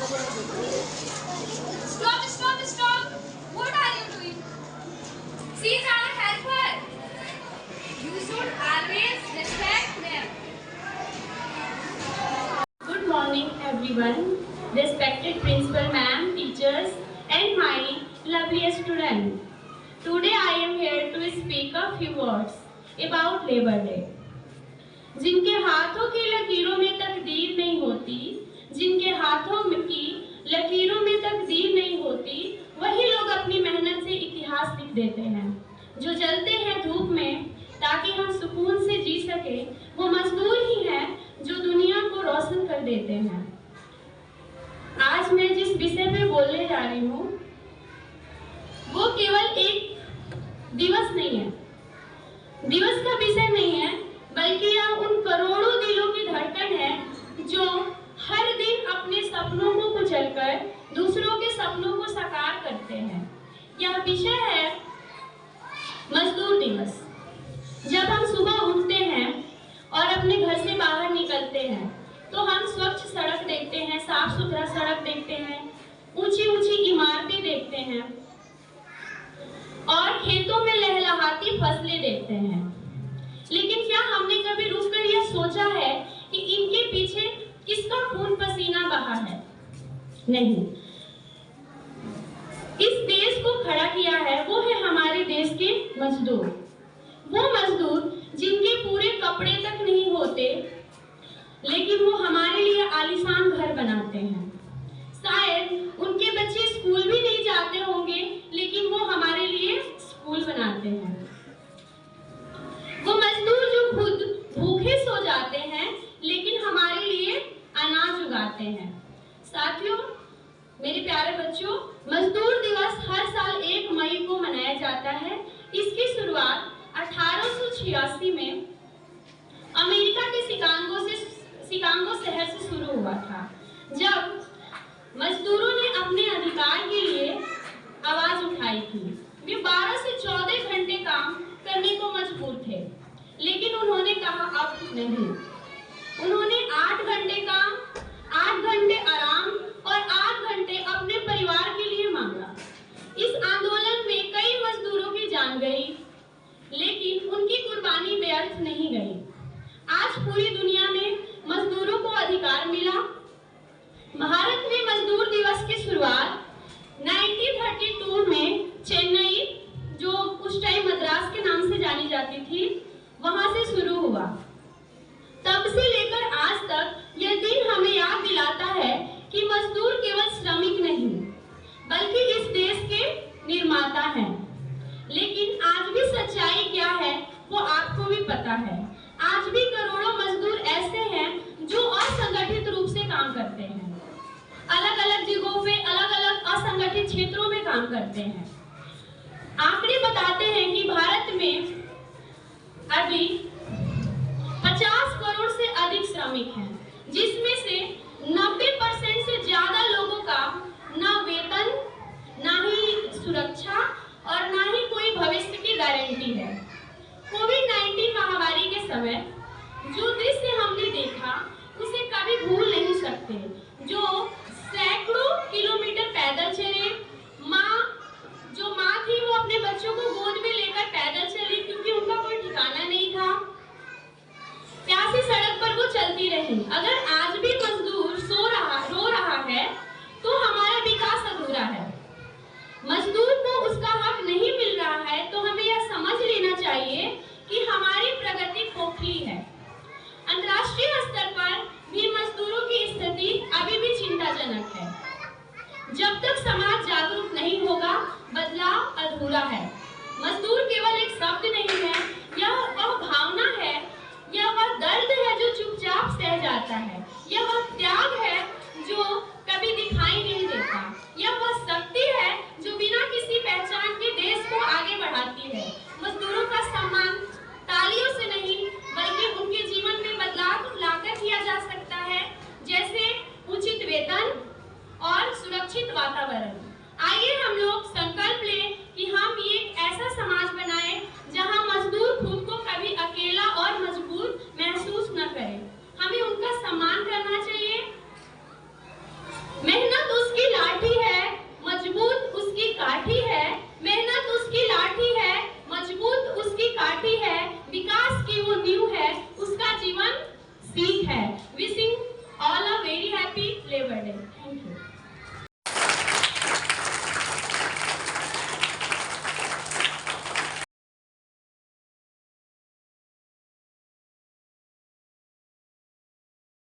Stop, stop, stop! What are you doing? She's our helper. You should always respect them. Good morning, everyone. Respected principal ma'am, teachers, and my lovely student. Today I am here to speak a few words about Labor Day. जिनके हाथों की लकीरों में तकदीर नहीं होती, जिनके हाथों की लकीरों में तकदीर नहीं होती, वही लोग अपनी मेहनत से इतिहास लिख देते हैं। जो जलते हैं धूप में ताकि हम सुकून से जी सके, वो मजदूर ही हैं जो दुनिया को रोशन कर देते हैं। आज मैं जिस विषय पे बोलने जा रही हूँ, वो केवल एक दिवस नहीं है, दिवस का विषय नहीं है, बल्कि यह उन करोड़ों दिलों की धड़कन है जो हर दिन अपने सपनों को कुचलकर दूसरों के सपनों को साकार करते हैं। यह विषय है मजदूर दिवस। जब हम सुबह उठते हैं और अपने घर से बाहर निकलते हैं तो हम स्वच्छ सड़क देखते हैं, साफ सुथरा सड़क देखते हैं, ऊंची ऊंची इमारतें देखते हैं और खेतों में लहलहाती फसलें देखते हैं। लेकिन क्या हमने कभी रुककर यह सोचा है कि इनके पीछे किसका खून पसीना बहा है? नहीं। इस देश को खड़ा किया है वो है हमारे देश के मजदूर। वो मजदूर जिनके पूरे कपड़े तक नहीं होते, लेकिन वो हमारे लिए आलीशान घर बनाते हैं। शायद उनके बच्चे स्कूल भी नहीं जाते होंगे, लेकिन वो हमारे लिए स्कूल बनाते हैं। वो मजदूर जो खुद भूखे सो जाते हैं, लेकिन हमारे लिए अनाज उगाते हैं। साथियों, मेरे प्यारे बच्चों, मजदूर दिवस हर साल 1 मई को मनाया जाता है। इसकी शुरुआत 1886 में अमेरिका के शिकागो शहर से शुरू हुआ था, जब मजदूरों ने अपने अधिकार के लिए आवाज उठाई थी। वे 12 से 14 घंटे काम करने को मजबूर थे, लेकिन उन्होंने कहा अब नहीं। उन्होंने 8 घंटे काम, 8 घंटे आराम और 8 घंटे अपने परिवार के लिए मांगा। इस आंदोलन में कई मजदूरों की जान गई, लेकिन उनकी कुर्बानी व्यर्थ नहीं गई। आज पूरी दुनिया में मजदूरों को अधिकार मिला। भारत में मजदूर दिवस की शुरुआत 1932 में चेन्नई, जो उस टाइम मद्रास के नाम से जानी जाती थी, वहां से शुरू हुआ। तब से लेकर आज तक यह दिन हमें याद दिलाता है कि मजदूर केवल श्रमिक नहीं, बल्कि इस देश के निर्माता हैं। लेकिन आज भी सच्चाई क्या है वो आपको भी पता है। आज भी करोड़ों मजदूर ऐसे हैं जो असंगठित रूप से काम करते हैं, अलग अलग जगहों पे, अलग अलग असंगठित क्षेत्रों में काम करते हैं। आंकड़े बताते हैं कि भारत में अभी 50 करोड़ से अधिक श्रमिक हैं, जिसमें से 90% से ज्यादा लोगों का ना वेतन, ना ही सुरक्षा और ना ही कोई भविष्य की गारंटी है। कोविड-19 महामारी के समय जो दृश्य हमने देखा उसे कभी भूल नहीं सकते। जो सैकड़ों किलोमीटर पैदल चले, जो माँ थी वो अपने बच्चों को गोद में लेकर पैदल चली क्योंकि उनका कोई ठिकाना नहीं था। प्यासी सड़क पर वो चलती रही। अगर आज भी मजदूर रो रहा है तो हमारा विकास अधूरा है। मजदूर को उसका हक नहीं मिल रहा है तो हमें यह समझ लेना चाहिए कि हमारी प्रगति खोखली है। अंतर्राष्ट्रीय स्तर पर भी मजदूरों की स्थिति अभी भी चिंताजनक है। जब तक समाज